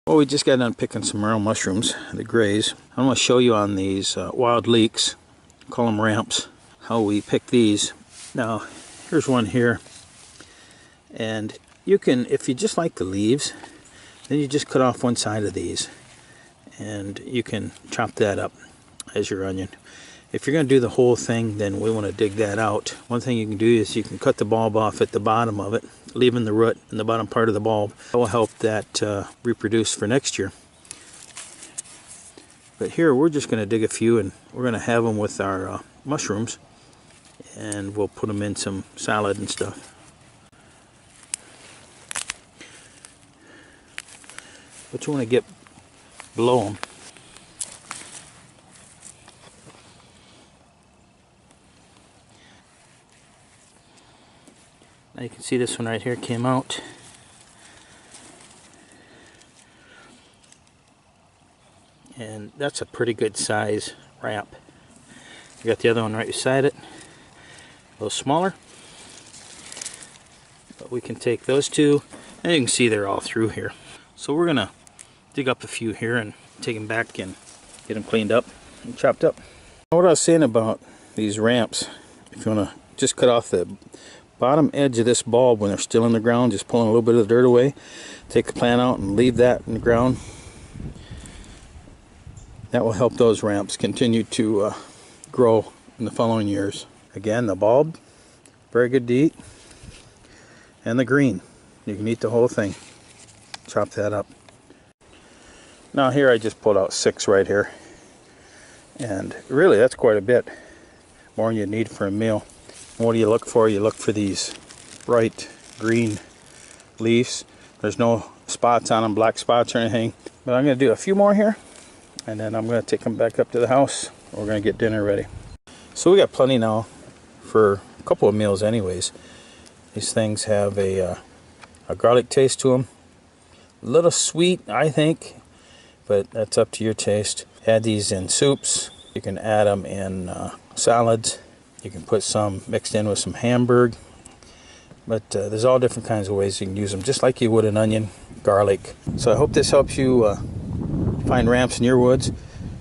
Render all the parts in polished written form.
Well, we just got done picking some morel mushrooms, the grays. I'm going to show you on these wild leeks, call them ramps, how we pick these. Now, here's one here. And you can, if you just like the leaves, then you just cut off one side of these. And you can chop that up as your onion. If you're going to do the whole thing, then we want to dig that out. One thing you can do is you can cut the bulb off at the bottom of it, leaving the root in the bottom part of the bulb. That will help that reproduce for next year. But here we're just going to dig a few, and we're going to have them with our mushrooms, and we'll put them in some salad and stuff. But you want to get below them. Now you can see this one right here came out. And that's a pretty good size ramp. You got the other one right beside it. A little smaller. But we can take those two, and you can see they're all through here. So we're gonna dig up a few here and take them back and get them cleaned up and chopped up. What I was saying about these ramps, if you wanna just cut off the bottom edge of this bulb when they're still in the ground, just pulling a little bit of the dirt away, take the plant out and leave that in the ground. That will help those ramps continue to grow in the following years. Again, the bulb, very good to eat, and the green, you can eat the whole thing. Chop that up. Now here I just pulled out 6 right here, and really that's quite a bit more than you need for a meal. What do you look for? You look for these bright green leaves. There's no spots on them, black spots or anything. But I'm going to do a few more here, and then I'm going to take them back up to the house. We're going to get dinner ready. So we got plenty now for a couple of meals anyways. These things have a garlic taste to them. A little sweet, I think, but that's up to your taste. Add these in soups. You can add them in salads. You can put some mixed in with some hamburg, but there's all different kinds of ways you can use them, just like you would an onion, garlic. So I hope this helps you find ramps in your woods.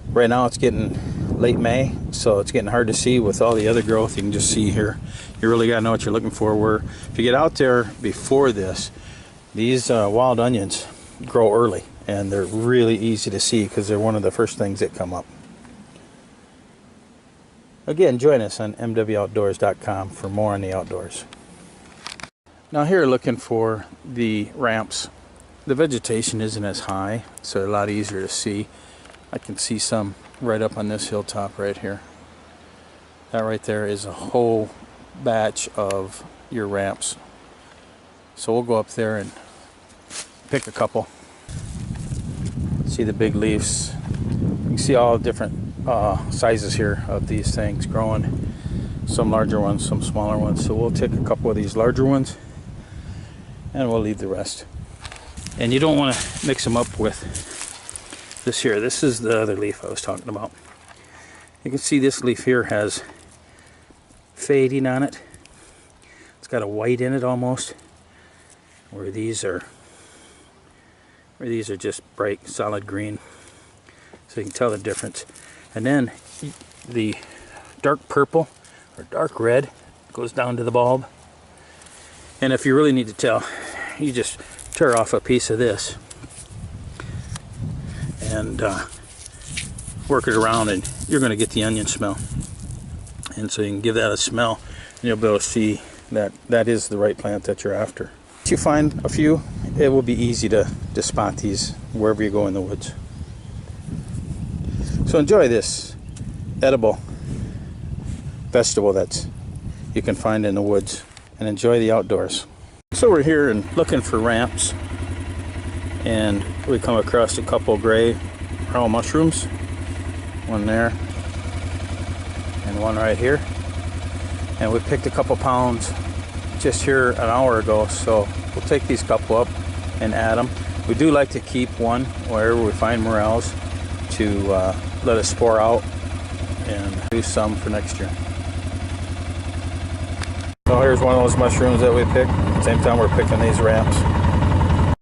Right now it's getting late May, so it's getting hard to see with all the other growth. You can just see here. You really got to know what you're looking for. Where if you get out there before this, these wild onions grow early, and they're really easy to see because they're one of the first things that come up. Again, join us on mwoutdoors.com for more on the outdoors. Now here looking for the ramps. The vegetation isn't as high, so they're a lot easier to see. I can see some right up on this hilltop right here. That right there is a whole batch of your ramps. So we'll go up there and pick a couple. See the big leaves. You can see all different sizes here of these things growing. Some larger ones, some smaller ones. So we'll take a couple of these larger ones and we'll leave the rest. And you don't want to mix them up with this here. This is the other leaf I was talking about. You can see this leaf here has fading on it. It's got a white in it almost, where these are just bright solid green. So you can tell the difference. And then the dark purple or dark red goes down to the bulb. And if you really need to tell, you just tear off a piece of this and work it around, and you're going to get the onion smell. And so you can give that a smell, and you'll be able to see that that is the right plant that you're after. If you find a few, it will be easy to spot these wherever you go in the woods. So enjoy this edible vegetable that you can find in the woods, and enjoy the outdoors. So we're here and looking for ramps, and we come across a couple gray pearl mushrooms. One there and one right here. And we picked a couple pounds just here an hour ago, so we'll take these couple up and add them. We do like to keep one wherever we find morels to let it spore out and do some for next year. So here's one of those mushrooms that we picked. At the same time we're picking these ramps.